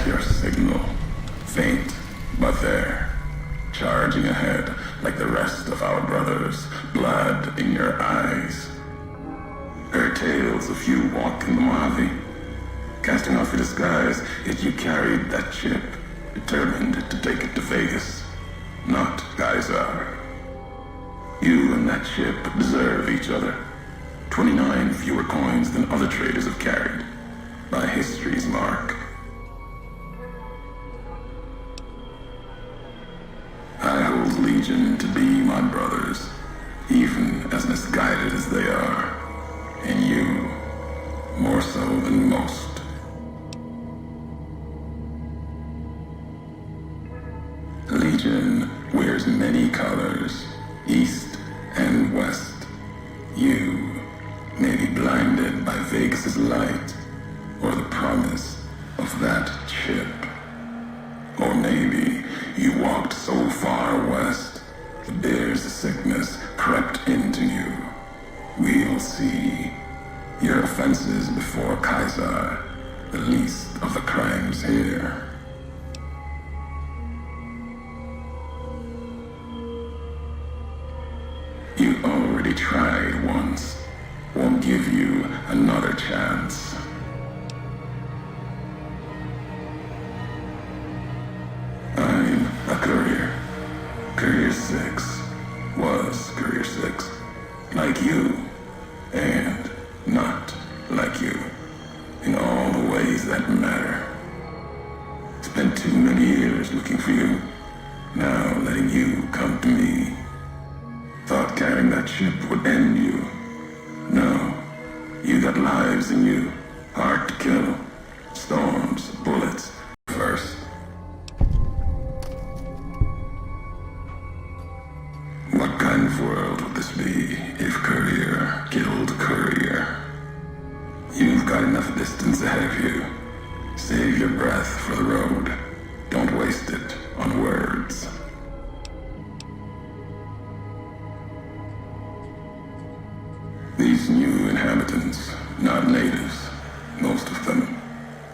your signal. Faint, but there. Charging ahead like the rest of our brothers, blood in your eyes. Heard tales of you walking the Mojave. Casting off your disguise, yet you carried that chip, determined to take it to Vegas, not Geysar. You and that chip deserve each other. 29 fewer coins than other traders have carried, by history's mark. I hold Legion to be my brothers, even as misguided as they are, and you, more so than most. Legion wears many colors, east and west. You may be blinded by Vegas's light, or the promise of that chip. Or maybe you walked so far west, the bear's sickness crept into you. We'll see. Your offenses before Geysar, the least of the crimes here. You already tried once. Won't give you another chance. I'm a courier. Courier 6 was Courier 6. Like you, and not like you. In all the ways that matter. Spent too many years looking for you. Now letting you come to me. Thought carrying that ship would end you. No, you got lives in you, hard to kill. Storms, bullets, first. What kind of world would this be if Courier killed Courier? You've got enough distance ahead of you. Save your breath for the road. Don't waste it on words. These new inhabitants, not natives, most of them,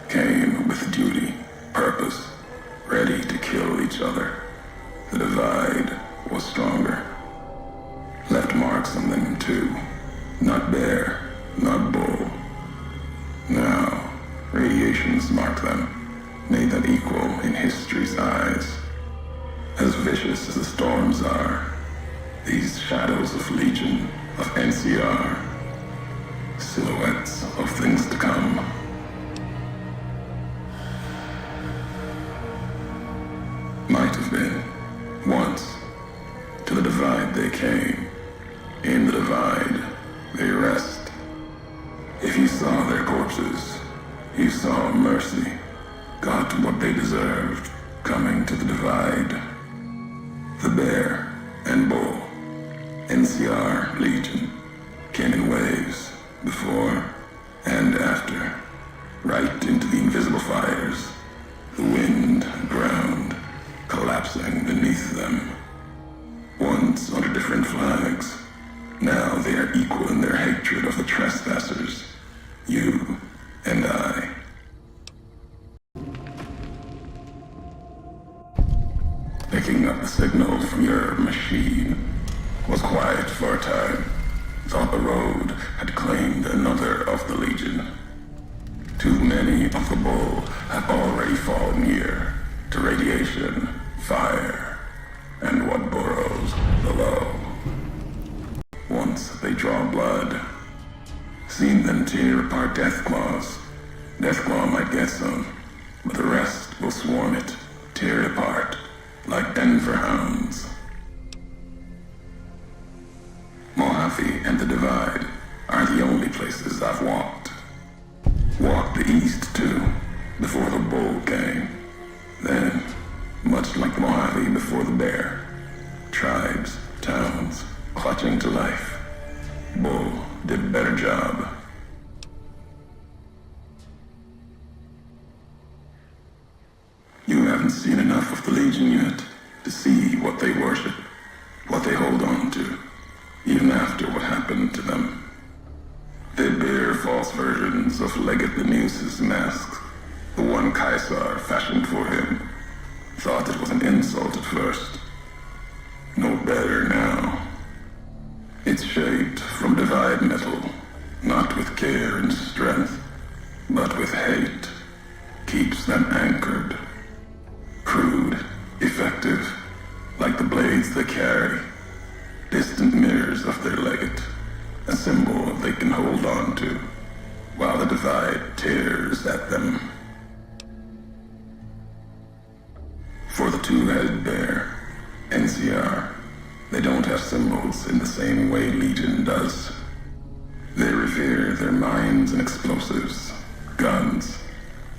came with duty, purpose, ready to kill each other. The divide was stronger. Left marks on them too. Not bear, not bull. Now, radiations mark them, made them equal in history's eyes. As vicious as the storms are, these shadows of Legion, of NCR, silhouettes of things to come. Might have been, once. To the divide they came. In the divide, they rest. If you saw their corpses, you saw mercy, got what they deserved, coming to the divide. The bear and bull, NCR Legion, came in waves, before and after, right into the invisible fires, the wind, ground, collapsing beneath them. Once under different flags, now they are equal in their hatred of the trespassers, you and I. Picking up the signal from your machine was quiet for a time. Thought the road had claimed another of the Legion. Too many of the bull have already fallen here to radiation, fire, and what burrows below. Once they draw blood, seen them tear apart Deathclaws. Deathclaw might get some, but the rest will swarm it, tear it apart, like Denver hounds. Mojave and the Divide are the only places I've walked. Walked the east too, before the bull came. Then, much like Mojave before the bear, tribes, towns, clutching to life. Bull did a better job. You haven't seen enough of the Legion yet to see what they worship, what they hold on to, even after what happened to them. They bear false versions of Legate the Muse's masks, The one Caesar fashioned for him. Thought it was an insult at first. No better now. It's shaped from divide metal, not with care and strength, but with hate. Keeps them anchored. Crude, effective, like the blades they carry. Distant mirrors of their legate, a symbol they can hold on to, while the divide tears at them. For the two-headed bear, NCR, they don't have symbols in the same way Legion does. They revere their mines and explosives, guns.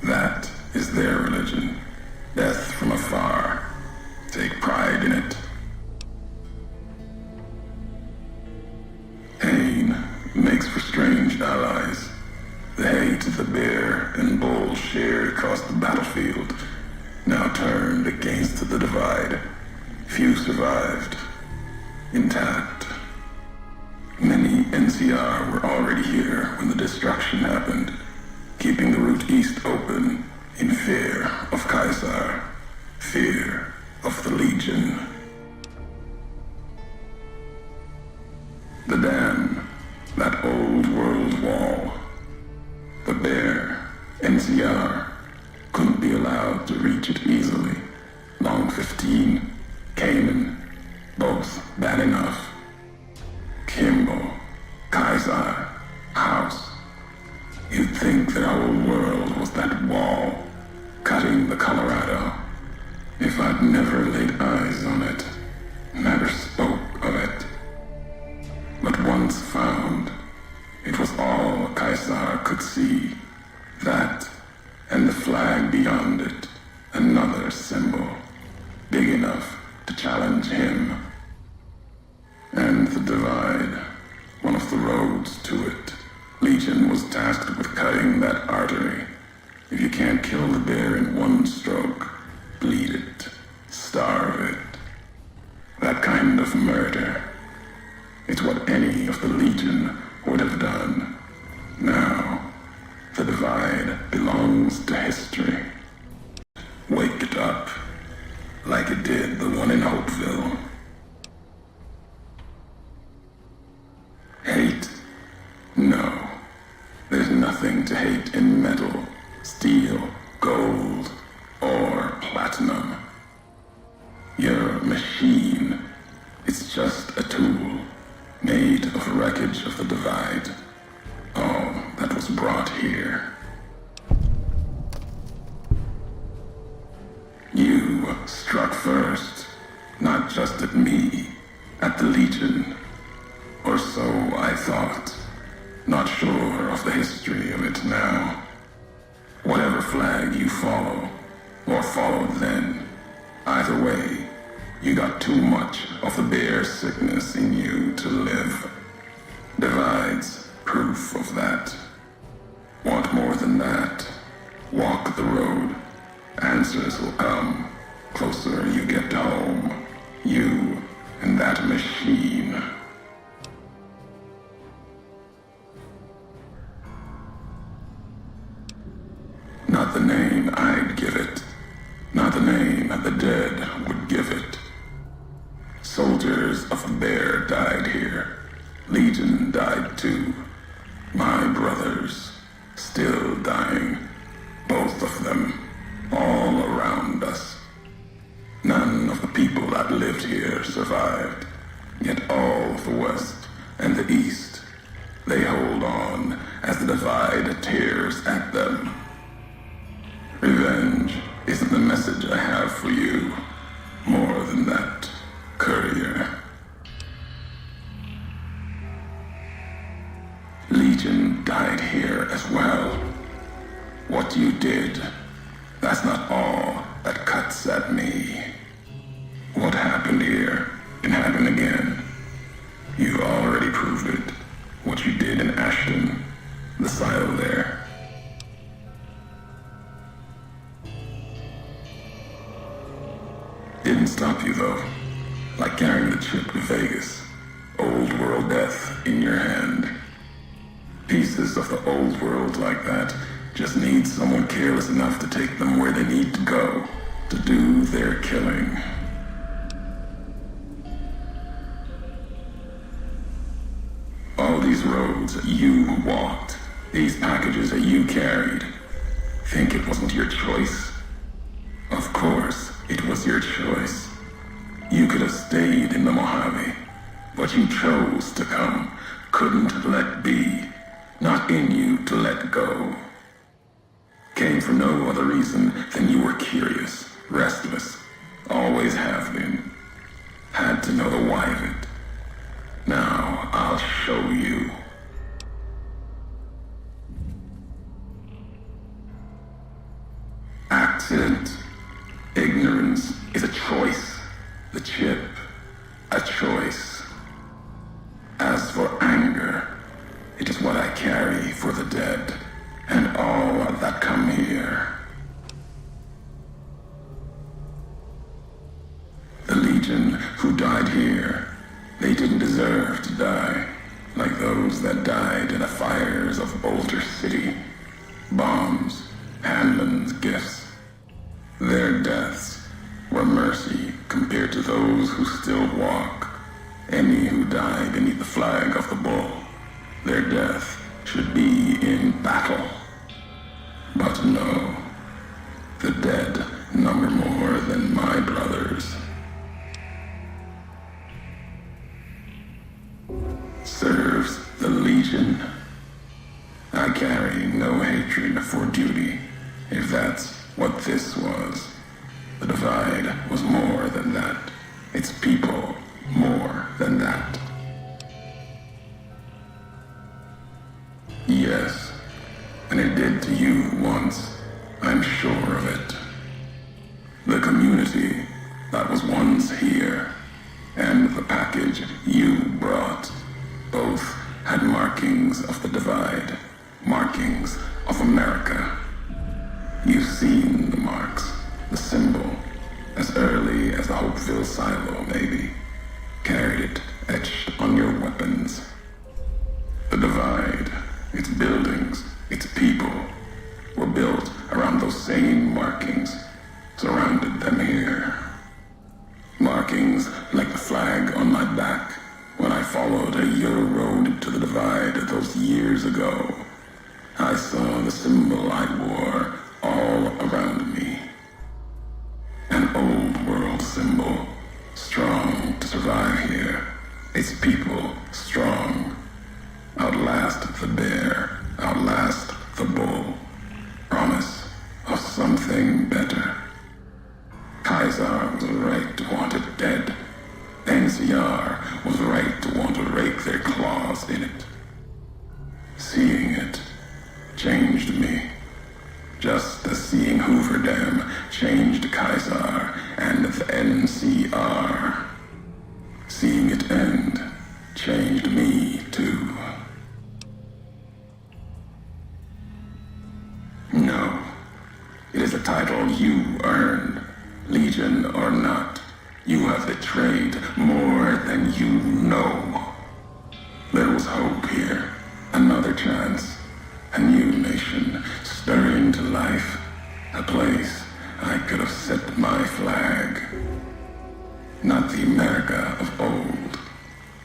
That is their religion. Death from afar. Take pride in it. Pain makes for strange allies. The hate the bear and bull shared across the battlefield now turned against the divide. Few survived. Intact. Many NCR were already here when the destruction happened, keeping the route east open in fear of Caesar, fear of the Legion. The dam, that old world wall. The bear, NCR, couldn't be allowed to reach it easily. Long 15, Cayman, both bad enough. Kimball, Caesar, House. You'd think their whole world was that wall, cutting the Colorado. If I'd never laid eyes on it, never spoke of it. But once found, it was all Caesar could see. That, and the flag beyond it, another symbol, big enough to challenge him. And the divide, one of the roads to it. Legion was tasked with cutting that artery. If you can't kill the bear in one stroke, bleed it, starve it. That kind of murder. It's what any of the Legion would have done. Now, the divide belongs to history. Wake it up, like it did the one in Hopeville. Hate? No. There's nothing to hate in metal, steel, gold, or platinum. You're a machine. It's just a tool, made of wreckage of the divide. All that was brought here. You struck first, not just at me, at the Legion. Or so I thought, not sure of the history of it now. Whatever flag you follow, or followed then, either way, you got too much of the bear sickness in you to live. Divides proof of that. Want more than that? Walk the road. Answers will come. Closer you get to home. You and that machine. Not the name I'd give it. Not the name the dead would give it. Soldiers of the bear died here. Legion died too. My brothers, still dying. Both of them, all around us. None of the people that lived here survived. Yet all of the West and the East, they hold on as the divide tears at them. Revenge isn't the message I have for you. More than that, Courier. Legion died here as well. What you did, that's not all that cuts at me. What happened here can happen again. You already proved it. What you did in Ashton, the silo there. Didn't stop you though. Like carrying the chip to Vegas. Old world death in your hand. Pieces of the old world like that just need someone careless enough to take them where they need to go to do their killing. All these roads that you walked, these packages that you carried, think it wasn't your choice? Of course, it was your choice. You could have stayed in the Mojave, but you chose to come, couldn't let be, not in you to let go. Came for no other reason than you were curious, restless, always have been. Had to know the why of it. Now I'll show you. Accident. Ignorance is a choice. The chip, a choice. As for anger, it is what I carry for the dead and all that come here. The Legion who died here, they didn't deserve to die, like those that died in the fires of Boulder City. Bombs, Hanlon's gifts. Their deaths were mercy compared to those who still walk. Any who die beneath the flag of the bull, their death should be in battle. But no, the dead number more than my brothers. Serves the Legion. I carry no hatred for duty, if that's what this was. The Divide was more than that. Its people more than that. Yes, and it did to you once. I'm sure of it. The community that was once here, and the package you brought, both had markings of the Divide, markings of America. You've seen the marks, the symbol, as early as the Hopeville silo, maybe. Carried it etched on your weapons. The Divide, its buildings, its people, were built around those same markings, surrounded them here. Markings like the flag on my back when I followed a Euro road to the Divide those years ago. I saw the symbol I wore all around me. An old world symbol, strong to survive here. Its people strong. Outlast the bear, outlast the bull. Promise of something better. Kaiser was right to want it dead. NCR was right to want to rake their claws in it. Seeing it changed me. Just as seeing Hoover Dam changed Kaiser and the NCR. Seeing it end changed me too. No, it is a title you earned, Legion or not. You have betrayed more than you know. There was hope here, another chance, a new nation stirring to life, a place I could have set my flag. Not the America of old,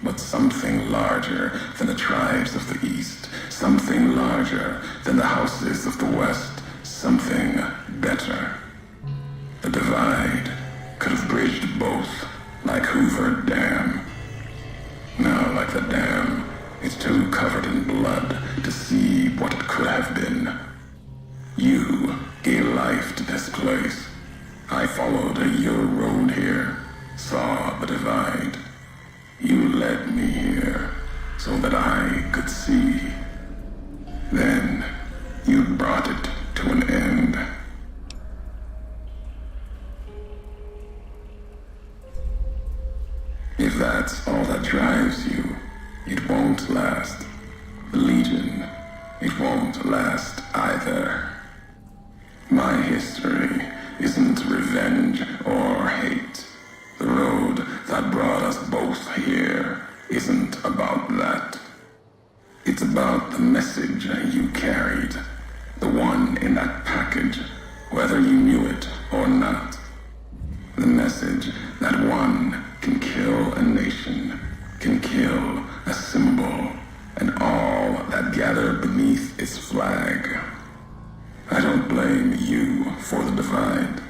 but something larger than the tribes of the East, something larger than the houses of the West, something better. The Divide could have bridged both, like Hoover Dam. Now, like the dam, it's too covered in blood to see what it could have been. You gave life to this place. I followed your road here, saw the Divide. You led me here so that I could see. Then you brought it to an end. If that's all that drives you, it won't last. The Legion, it won't last either. My history package, whether you knew it or not. The message that one can kill a nation, can kill a symbol, and all that gather beneath its flag. I don't blame you for the divide.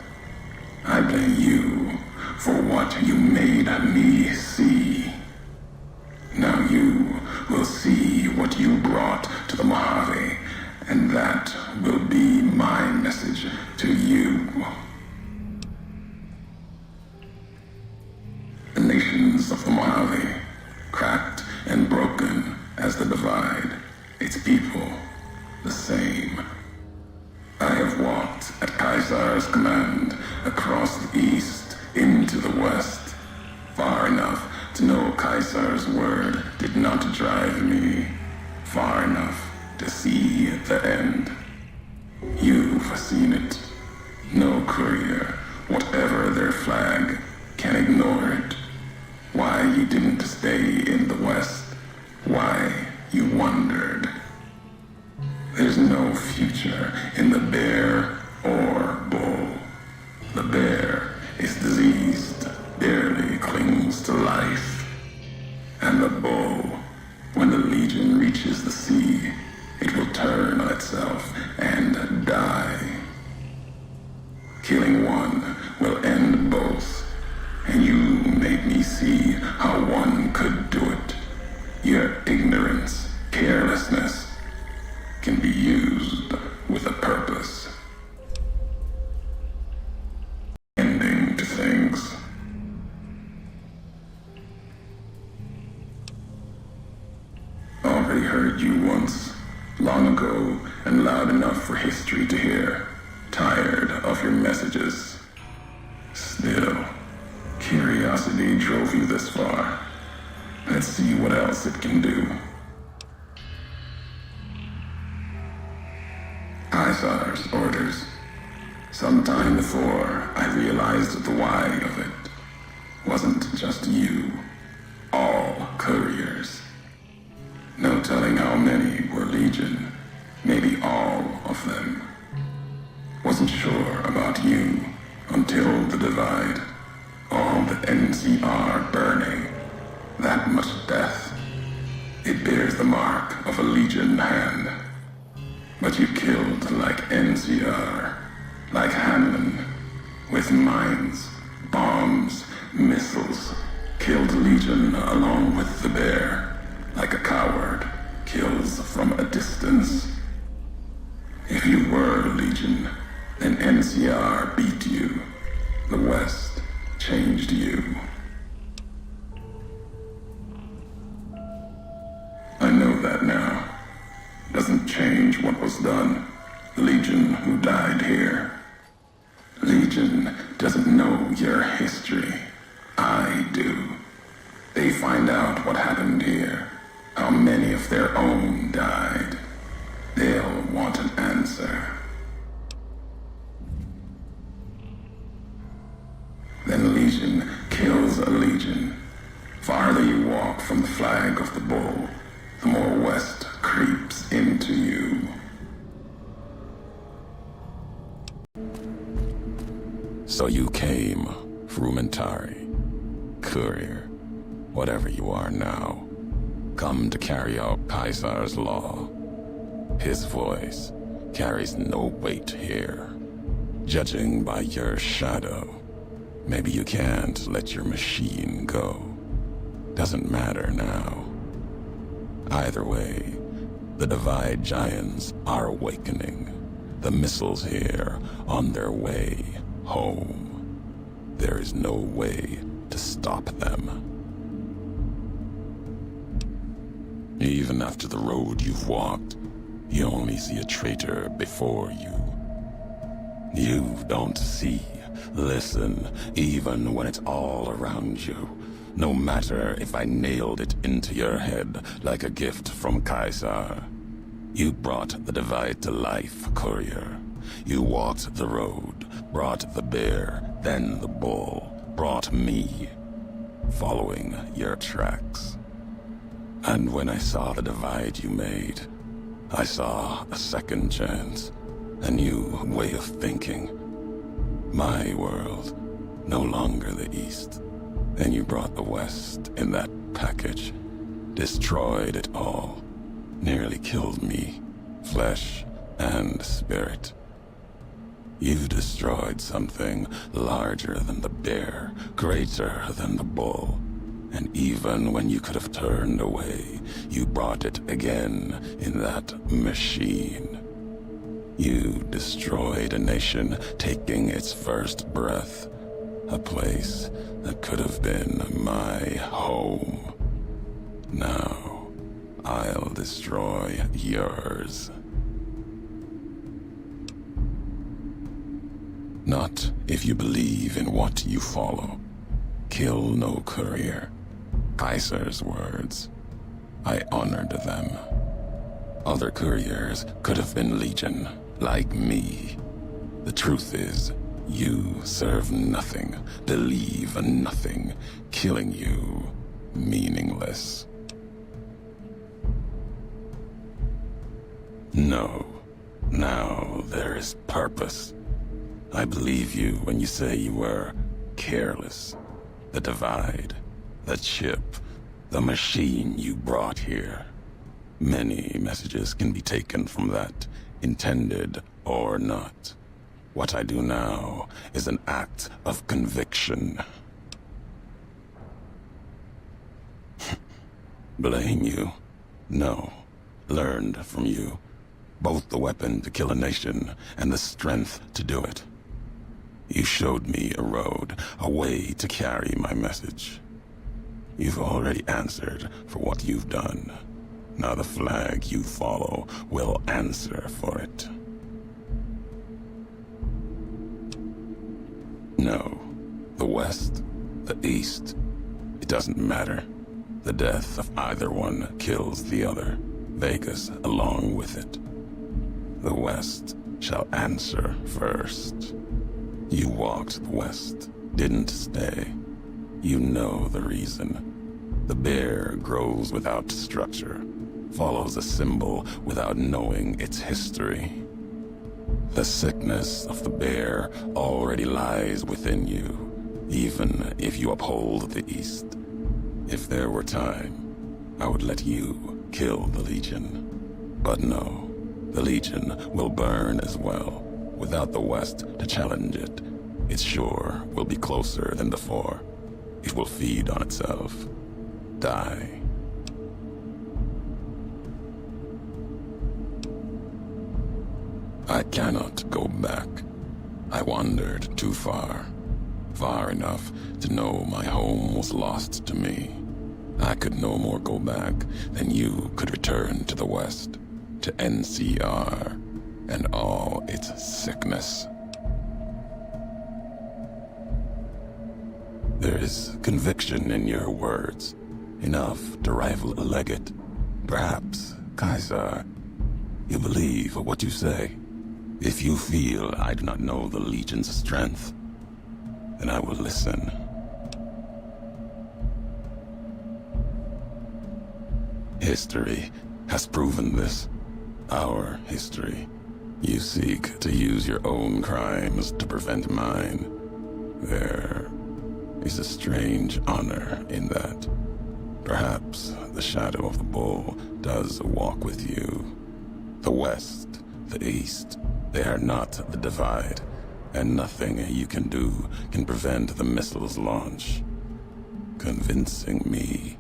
I blame you for what you made me see. Now you will see what you brought to the Mojave, and that will be my message to you. The nations of the Mojave, cracked and broken as the divide, its people the same. I have walked at Caesar's command across the east into the west, far enough to know Caesar's word did not drive me, far enough to see the end. You've seen it. No courier, whatever their flag, can ignore it. Why you didn't stay in the west, why you wondered. There's no future in the bear or bull. The bear is diseased, barely clings to life. And the bull, when the legion reaches the sea, it will turn on itself and die. Killing one will end both, and you made me see how one could do it. Your ignorance, carelessness, can be used with a purpose. Ending to things. Already heard you once, long ago and loud enough for history to hear. Tired of your messages. Still, curiosity drove you this far. Let's see what else it can do. Caesar's orders. Sometime before I realized the why of it. Wasn't just you. All couriers. No telling how many were legion. Maybe all of them. Wasn't sure about you until the divide. All the NCR burning. That much death. It bears the mark of a legion hand. But you killed like NCR, like Hanlon, with mines, bombs, missiles. Killed legion along with the bear, like a coward kills from a distance. If you were legion, then NCR beat you. The West changed you. I know that now. Doesn't change what was done. Legion who died here. Legion doesn't know your history. I do. They find out what happened here. How many of their own died. They'll want an answer. Then Legion kills a Legion. Farther you walk from the flag of the bull, the more west creeps into you. So you came, Frumentari, Courier, whatever you are now, come to carry out Caesar's law. His voice carries no weight here. Judging by your shadow, maybe you can't let your machine go. Doesn't matter now. Either way, the Divide Giants are awakening. The missiles here on their way home. There is no way to stop them. Even after the road you've walked, you only see a traitor before you. You don't see, listen, even when it's all around you. No matter if I nailed it into your head like a gift from Caesar. You brought the divide to life, Courier. You walked the road, brought the bear, then the bull, brought me, following your tracks. And when I saw the divide you made, I saw a second chance, A new way of thinking. My world, no longer the East. And you brought the West in that package. Destroyed it all. Nearly killed me, flesh and spirit. You destroyed something larger than the bear, greater than the bull. And even when you could have turned away, you brought it again in that machine. You destroyed a nation taking its first breath. A place that could have been my home. Now, I'll destroy yours. Not if you believe in what you follow. Kill no courier. Kaiser's words. I honored them. Other couriers could have been legion, like me. The truth is, you serve nothing, believe nothing, killing you meaningless. No, now there is purpose. I believe you when you say you were careless. The divide, the chip, the machine you brought here. Many messages can be taken from that, intended or not. What I do now is an act of conviction. Blame you? No. Learned from you. Both the weapon to kill a nation and the strength to do it. You showed me a road, a way to carry my message. You've already answered for what you've done. Now the flag you follow will answer for it. No. The West, the East, it doesn't matter. The death of either one kills the other, Vegas along with it. The West shall answer first. You walked the West, didn't stay. You know the reason. The bear grows without structure, follows a symbol without knowing its history. The sickness of the bear already lies within you, even if you uphold the East. If there were time, I would let you kill the Legion. But no, the Legion will burn as well. Without the West to challenge it, it sure will be closer than before. It will feed on itself. Die. I cannot go back. I wandered too far. Far enough to know my home was lost to me. I could no more go back than you could return to the West, to NCR, and all its sickness. There is conviction in your words, enough to rival a legate. Perhaps, Kaiser, you believe what you say. If you feel I do not know the Legion's strength, then I will listen. History has proven this. Our history. You seek to use your own crimes to prevent mine. There is a strange honor in that. Perhaps the shadow of the bull does walk with you. The West, the East, they are not the divide, and nothing you can do can prevent the missile's launch. Convincing me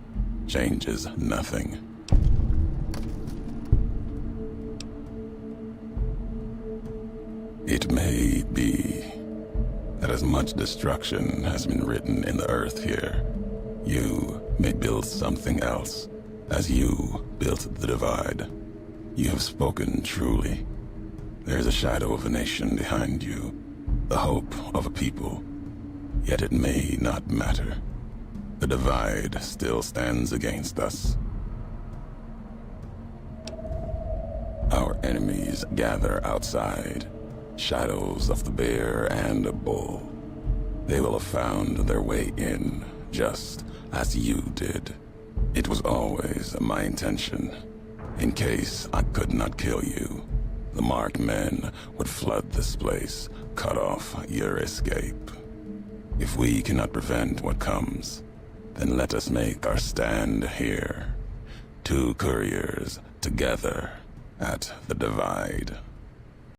changes nothing. It may be that as much destruction has been written in the earth here, you may build something else, as you built the divide. You have spoken truly. There's a shadow of a nation behind you, the hope of a people, yet it may not matter. The divide still stands against us. Our enemies gather outside, shadows of the bear and a bull. They will have found their way in, just as you did. It was always my intention, in case I could not kill you, The marked men would flood this place, cut off your escape. If we cannot prevent what comes, then let us make our stand here. Two couriers together at the divide.